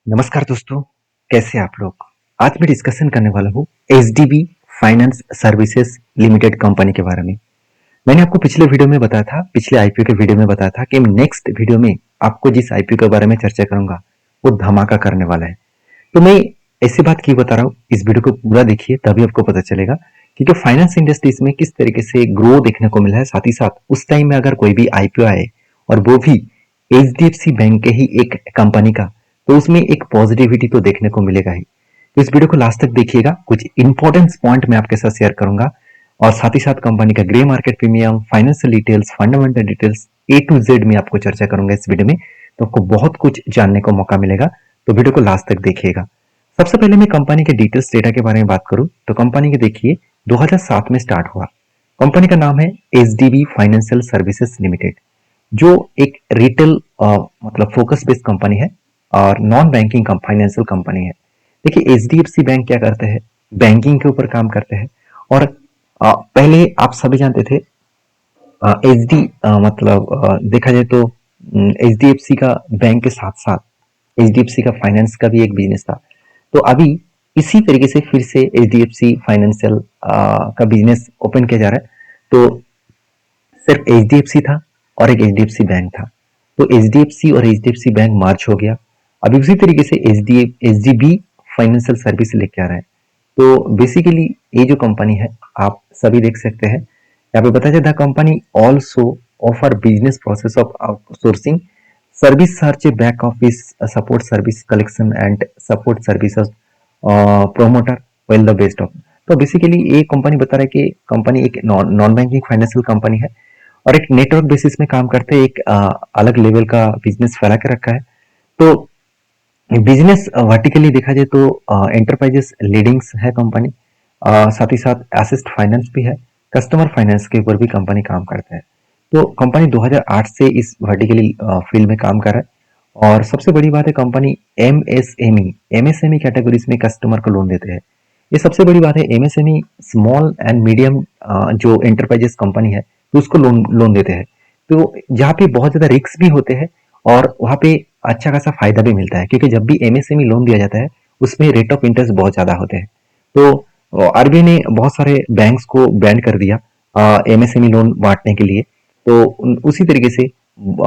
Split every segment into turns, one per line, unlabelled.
नमस्कार दोस्तों, कैसे हैं आप लोग। आज मैं डिस्कशन करने वाला हूँ HDB finance services limited company के बारे में। मैंने आपको पिछले वीडियो में बताया था, पिछले आईपीओ के वीडियो में बताया था कि नेक्स्ट वीडियो में आपको जिस आईपीओ के बारे में चर्चा करूंगा वो धमाका करने वाला है। तो मैं ऐसी बात क्यों बता रहा हूँ, इस वीडियो को पूरा देखिए तभी आपको पता चलेगा कि जो फाइनेंस इंडस्ट्रीज में किस तरीके से ग्रो देखने को मिला है। साथ ही साथ उस टाइम में अगर कोई भी आईपीओ आए और वो भी एचडीएफसी बैंक के ही एक कंपनी का, तो उसमें एक पॉजिटिविटी तो देखने को मिलेगा ही। तो इस वीडियो को लास्ट तक देखिएगा, कुछ इंपॉर्टेंट पॉइंट मैं आपके साथ शेयर करूंगा और साथ ही साथ कंपनी का grey market premium, financial details, fundamental details A to Z में आपको चर्चा करूंगा इस वीडियो में। तो आपको बहुत कुछ जानने को मौका मिलेगा, तो वीडियो को लास्ट तक देखिएगा। सबसे पहले मैं कंपनी के डिटेल्स डेटा के बारे में बात करूं तो कंपनी के देखिए 2007 में स्टार्ट हुआ। कंपनी का नाम है एचडीबी फाइनेंशियल सर्विसेज लिमिटेड, जो एक रिटेल मतलब फोकस बेस्ड कंपनी है और नॉन बैंकिंग फाइनेंशियल कंपनी है। देखिए एचडीएफसी बैंक क्या करते हैं, बैंकिंग के ऊपर काम करते हैं। और पहले आप सभी जानते थे एच डी मतलब देखा जाए तो एच डी एफ सी का बैंक के साथ साथ एच डी एफ सी का फाइनेंस का भी एक बिजनेस था। तो अभी इसी तरीके से फिर से H D F C financial का बिजनेस ओपन किया जा रहा है। तो सिर्फ एच डी एफ सी था और एक H D F C bank था, तो एच डी एफ सी और H D F C bank merge हो गया। अभी उसी तरीके से H D B financial service लेके आ रहा है। तो बेसिकली ये जो कंपनी है आप सभी देख सकते हैं, यहाँ पे बताया जाता है company also offer business process of outsourcing service, search back office support service, collection and support services promoter well the best of. तो बेसिकली ये कंपनी बता रहा है कि कंपनी एक नॉन बैंकिंग फाइनेंशियल कंपनी है और एक नेटवर्क बेसिस में काम करते हैं, एक अलग लेवल का बिजनेस फैला के रखा है। तो बिजनेस वर्टिकली देखा जाए तो एंटरप्राइजेस लीडिंग्स है कंपनी, साथ ही साथ एसेट फाइनेंस भी है, कस्टमर फाइनेंस के ऊपर भी कंपनी काम करता है। तो कंपनी 2008 से इस वर्टिकली फील्ड में काम कर रहा है। और सबसे बड़ी बात है कंपनी एमएसएमई कैटेगरीज में कस्टमर को लोन देते हैं। ये सबसे बड़ी बात है, एमएसएमई स्मॉल एंड मीडियम जो एंटरप्राइजेस कंपनी है तो उसको लोन लोन देते हैं। तो जहाँ पे बहुत ज्यादा रिस्क भी होते हैं और वहाँ पे अच्छा खासा फायदा भी मिलता है, क्योंकि जब भी एमएसएमई लोन दिया जाता है उसमें रेट ऑफ इंटरेस्ट बहुत ज्यादा होते हैं। तो आरबीआई ने बहुत सारे बैंक्स को बैन कर दिया एमएसएमई लोन बांटने के लिए। तो उसी तरीके से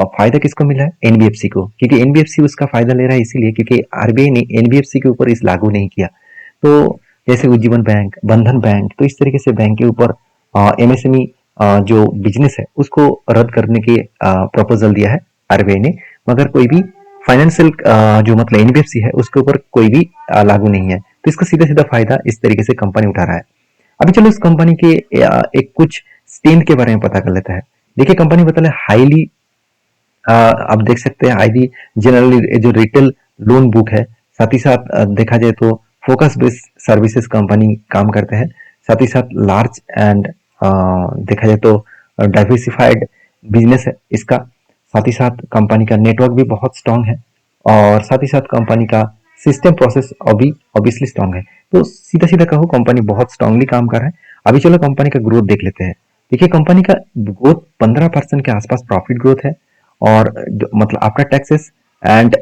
फायदा किसको मिला है, एनबीएफसी को, क्योंकि एनबीएफसी उसका फायदा ले रहा है इसीलिए क्योंकि आरबीआई ने एनबीएफसी के ऊपर इस लागू नहीं किया। तो जैसे उज्जीवन बैंक, बंधन बैंक, तो इस तरीके से बैंक के ऊपर एमएसएमई जो बिजनेस है उसको रद्द करने की प्रपोजल दिया है आरबीआई ने। मगर कोई भी फाइनेंशियल जो मतलब एनबीएफसी है उसके ऊपर कोई भी लागू नहीं है। तो इसका सीधा सीधा फायदा इस तरीके से कंपनी उठा रहा है। अभी चलो इस कंपनी के एक कुछ स्ट्रेंथ के बारे में पता कर लेता है। देखिए कंपनी बता है हाईली, आप देख सकते हैं हाईली जनरली जो रिटेल लोन बुक है। साथ ही साथ देखा जाए तो फोकस बेस्ड सर्विसेज कंपनी काम करते हैं। साथ ही साथ लार्ज एंड देखा जाए तो डाइवर्सिफाइड बिजनेस है इसका। साथ ही साथ कंपनी का नेटवर्क भी बहुत स्ट्रांग है और साथ ही साथ कंपनी का सिस्टम प्रोसेस अभी ऑब्वियसली स्ट्रांग है। तो सीधा सीधा कहो कंपनी बहुत स्ट्रांगली काम कर रहा है। अभी चलो कंपनी का ग्रोथ देख लेते हैं। देखिए कंपनी का ग्रोथ 15% के आसपास प्रॉफिट ग्रोथ है और मतलब after taxes and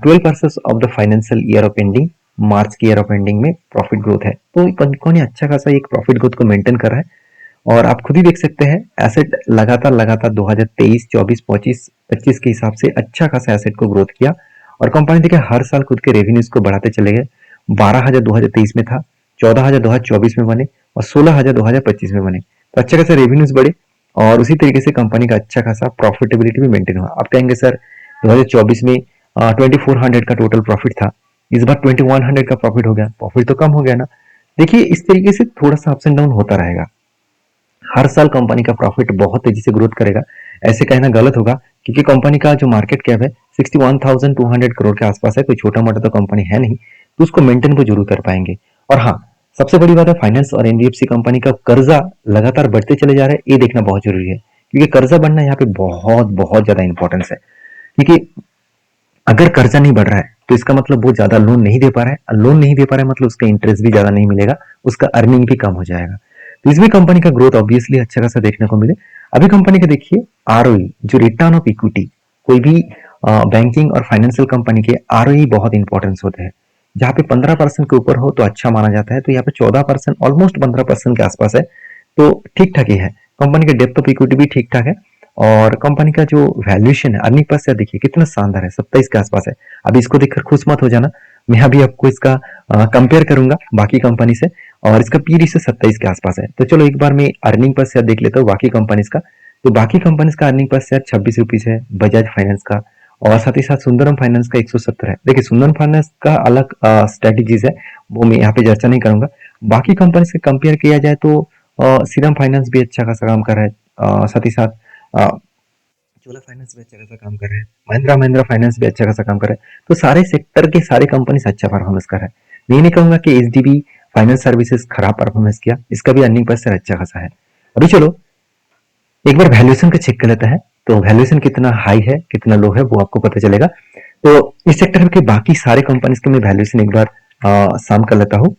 12% of the financial year of ending, March की ईयर ऑफ एंडिंग में प्रॉफिट ग्रोथ है। तो कंपनी अच्छा खासा एक प्रॉफिट ग्रोथ को मेंटेन कर रहा है। और आप खुद ही देख सकते हैं एसेट लगातार लगातार 2023, 24, 25, 25 के हिसाब से अच्छा खासा एसेट को ग्रोथ किया। और कंपनी देखिए हर साल खुद के रेवेन्यूज को बढ़ाते चले गए। 12,000 2023 में था, 14,000 2024 में बने और 16,000 2025 में बने। तो अच्छा खासा रेवेन्यूज बढ़े और उसी तरीके से कंपनी का अच्छा खासा प्रॉफिटेबिलिटी भी मेंटेन हुआ। आप कहेंगे सर 2024 में 2400 का टोटल प्रॉफिट था, इस बार 2100 का प्रॉफिट हो गया, प्रॉफिट तो कम हो गया ना। देखिए इस तरीके से थोड़ा सा अप्स एंड डाउन होता रहेगा। हर साल कंपनी का प्रॉफिट बहुत तेजी से ग्रोथ करेगा ऐसे कहना गलत होगा, क्योंकि कंपनी का जो मार्केट कैप है 61,200 करोड़ के आसपास है। कोई छोटा मोटा तो कंपनी है नहीं, तो उसको मेंटेन को जरूर कर पाएंगे। और हाँ, सबसे बड़ी बात है फाइनेंस और एनबीएफसी कंपनी का कर्जा लगातार बढ़ते चले जा रहे हैं, ये देखना बहुत जरूरी है। क्योंकि कर्जा बढ़ना यहाँ पे बहुत बहुत ज्यादा इंपॉर्टेंस है। क्योंकि अगर कर्जा नहीं बढ़ रहा है तो इसका मतलब वो ज्यादा लोन नहीं दे पा रहा है, लोन नहीं दे पा रहा है मतलब उसका इंटरेस्ट भी ज्यादा नहीं मिलेगा, उसका अर्निंग भी कम हो जाएगा। तो इसमें कंपनी का ग्रोथ ऑब्वियसली अच्छा खासा देखने को मिले। अभी कंपनी का देखिए आरओई जो रिटर्न ऑफ इक्विटी, कोई भी बैंकिंग और फाइनेंशियल कंपनी के आरओई बहुत इंपॉर्टेंस होते हैं। जहाँ पे 15% के ऊपर हो तो अच्छा माना जाता है, तो यहाँ पे 14%, ऑलमोस्ट 15% के आसपास है, तो ठीक ठाक ही है। कंपनी का डेप्थ ऑफ इक्विटी भी ठीक ठाक है और कंपनी का जो वैल्यूएशन है, अर्निंग पर शेयर देखिए कितना शानदार है, 27 के आसपास है। अभी इसको देखकर खुश मत हो जाना, मैं अभी आपको इसका कंपेयर करूंगा बाकी कंपनी से, और इसका पी रेशियो 27 के आसपास है। तो चलो एक बार मैं अर्निंग पर शेयर देख लेता हूँ बाकी कंपनीज का। तो बाकी कंपनीज का अर्निंग पर शेयर 26 रुपीज है, बजाज फाइनेंस का, और साथ ही साथ सुंदरम फाइनेंस का 170 है। देखिए सुंदरम फाइनेंस का अलग स्ट्रेटेजीज है, वो मैं यहाँ पे चर्चा नहीं करूंगा। बाकी कंपनी से कंपेयर किया जाए तो श्रीराम फाइनेंस भी अच्छा खासा काम कर रहा है, साथ ही साथ चोला फाइनेंस भी अच्छा खासा काम कर रहे हैं, महिंद्रा महिंद्रा फाइनेंस भी अच्छा खासा काम कर रहे हैं। तो सारे सेक्टर के सारे कंपनी अच्छा परफॉर्मेंस कर रहे हैं। मैं नहीं कहूंगा कि एचडीबी फाइनेंस सर्विसेज खराब परफॉर्मेंस किया, इसका भी अर्निंग पर शेयर अच्छा खासा है। अभी चलो एक बार वैल्यूएशन का चेक कर लेता है, तो वैल्यूएशन कितना हाई है कितना लो है वो आपको पता चलेगा। तो इस सेक्टर के बाकी सारे कंपनीज के मैं वैल्यूएशन एक बार साम कर लेता हूँ,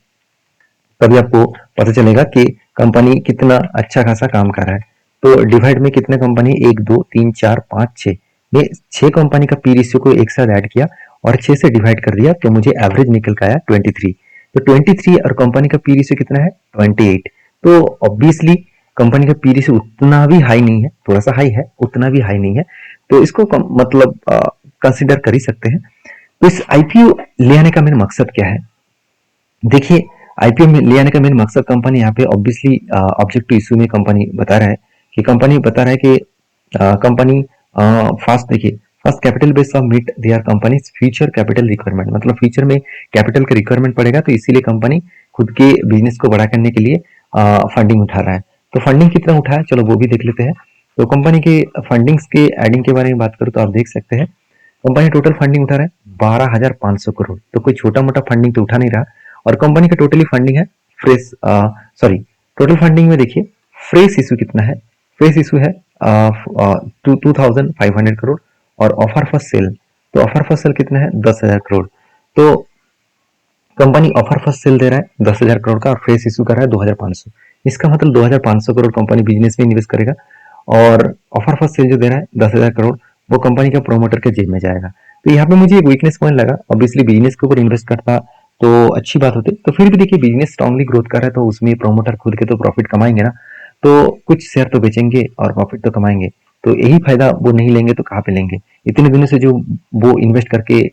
तभी आपको पता चलेगा कि कंपनी कितना अच्छा खासा काम कर रहा है। तो डिवाइड में कितने कंपनी, 1 2 3 4 5 6, मैं 6 कंपनी का पी रेशियो को एक साथ ऐड किया और 6 से डिवाइड कर दिया, तो मुझे एवरेज निकल के आया 23। तो 23 और कंपनी का पी रेशियो कितना है 28। तो ऑब्वियसली कंपनी का पी रेशियो उतना भी हाई नहीं है, थोड़ा सा हाई है, उतना भी हाई नहीं है, तो इसको मतलब कंसिडर कर ही सकते हैं। तो इस आईपीओ ले आने का मेरा मकसद क्या है, देखिए आईपीओ में ले आने का मेन मकसद, कंपनी यहाँ पे ऑब्वियसली ऑब्जेक्ट टू इशू में कंपनी बता रहा है कि कंपनी फास्ट, देखिए first capital base of meet their company future capital requirement, मतलब फ्यूचर में कैपिटल का रिक्वायरमेंट पड़ेगा, तो इसीलिए कंपनी खुद के बिजनेस को बड़ा करने के लिए फंडिंग उठा रहा है। तो फंडिंग कितना उठाया चलो वो भी देख लेते हैं। तो कंपनी के फंडिंग्स के एडिंग के बारे में बात करूँ तो आप देख सकते हैं कंपनी टोटल फंडिंग उठा रहा है 12,500 करोड़, तो कोई छोटा मोटा फंडिंग तो उठा नहीं रहा। और कंपनी का टोटली फंडिंग है फ्रेश, सॉरी टोटल फंडिंग में देखिए फ्रेश इशू कितना है, फ्रेश इशू है 2,500 करोड़, और ऑफर फॉर सेल, तो ऑफर फॉर सेल कितना है 10,000 करोड़। तो कंपनी ऑफर फॉर सेल दे रहा है 10,000 करोड़ का और फ्रेश इशू कर रहा है 2,500। इसका मतलब 2,500 करोड़ कंपनी बिजनेस में इन्वेस्ट करेगा, और ऑफर फॉर सेल जो दे रहा है 10,000 करोड़ वो कंपनी का प्रोमोटर के जेब में जाएगा। तो यहाँ पे मुझे एक वीकनेस पॉइंट लगा, ऑब्वियसली बिजनेस के ऊपर इन्वेस्ट करता तो अच्छी बात होती, तो फिर भी देखिए बिजनेस स्ट्रांगली ग्रोथ कर रहा है तो उसमें प्रोमोटर खुद के तो प्रॉफिट कमाएंगे ना, तो कुछ शेयर तो बेचेंगे और प्रॉफिट तो कमाएंगे, तो यही फायदा वो नहीं लेंगे तो कहाँ पे लेंगे। इतने दिनों से जो वो इन्वेस्ट करके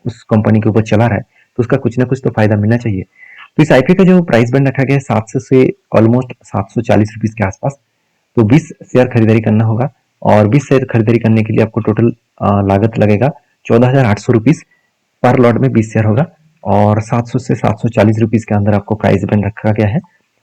उस कंपनी के ऊपर चला रहा है तो उसका कुछ ना कुछ तो फायदा मिलना चाहिए। तो इस आईपीओ का जो प्राइस बैंड रखा गया है 700 से ऑलमोस्ट 740 रुपीज के आसपास, तो 20 शेयर खरीदारी करना होगा, और 20 शेयर खरीदारी करने के लिए आपको टोटल लागत लगेगा 14,800 रुपीज, पर लॉट में 20 शेयर होगा, और 700 से 740 रुपीज के अंदर आपको प्राइस बैंड रखा गया है।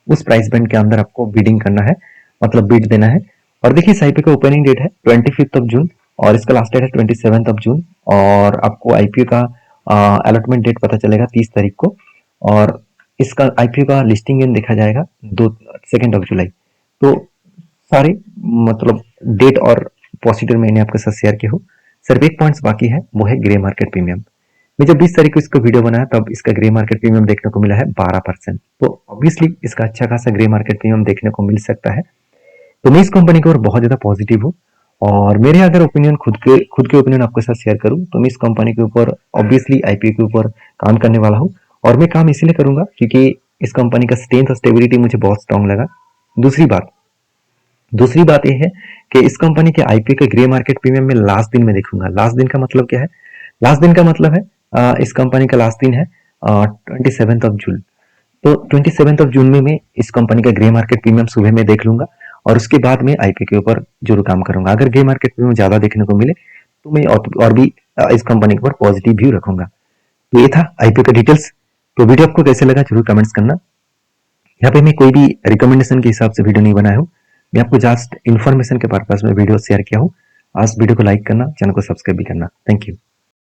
उस प्राइस बैंड के अंदर आपको बिडिंग करना है, मतलब बिड देना है। और देखिए इस आईपीओ का ओपनिंग डेट है 25 ऑफ जून और इसका लास्ट डेट है 27 ऑफ जून, और आपको आईपीओ का अलॉटमेंट डेट पता चलेगा 30 तारीख को, और इसका आईपीओ का लिस्टिंग दिन देखा जाएगा 2 जुलाई। तो सारे मतलब डेट और प्रोसीजर मैंने आपके साथ शेयर किया हो। सिर्फ एक पॉइंट्स बाकी है, वो है ग्रे मार्केट प्रीमियम। मैं जब 20 तारीख को इसको वीडियो बनाया तब इसका ग्रे मार्केट प्रीमियम देखने को मिला है 12%, तो ऑब्वियसली इसका अच्छा खासा ग्रे मार्केट प्रीमियम देखने को मिल सकता है। तो मैं इस कंपनी की ओर बहुत ज्यादा पॉजिटिव हूँ, और मेरे अगर ओपिनियन खुद के ओपिनियन आपके साथ शेयर करूँ तो मैं इस कंपनी के ऊपर ऑब्वियसली आईपीओ के ऊपर काम करने वाला हूँ, और मैं काम इसीलिए करूंगा क्योंकि इस कंपनी का स्ट्रेंथ और स्टेबिलिटी मुझे बहुत स्ट्रांग लगा। दूसरी बात यह है कि इस कंपनी के आईपीओ के ग्रे मार्केट प्रीमियम में लास्ट दिन में देखूंगा। लास्ट दिन का मतलब क्या है, लास्ट दिन का मतलब है इस कंपनी का लास्ट दिन है 27 ऑफ जून, तो 27 ऑफ जून में मैं इस कंपनी का ग्रे मार्केट प्रीमियम सुबह में देख लूंगा, और उसके बाद में आईपीओ के ऊपर जरूर काम करूंगा। अगर ग्रे मार्केट प्रीमियम ज्यादा देखने को मिले तो मैं और भी इस कंपनी के ऊपर पॉजिटिव व्यू रखूंगा। तो ये था आईपीओ का डिटेल्स। तो वीडियो आपको कैसे लगा जरूर कमेंट्स करना। यहाँ पे मैं कोई भी रिकमेंडेशन के हिसाब से वीडियो नहीं बनाया हूँ, मैं आपको जस्ट इन्फॉर्मेशन के पर्पज में वीडियो शेयर किया हूँ। आज वीडियो को लाइक करना, चैनल को सब्सक्राइब भी करना। Thank you.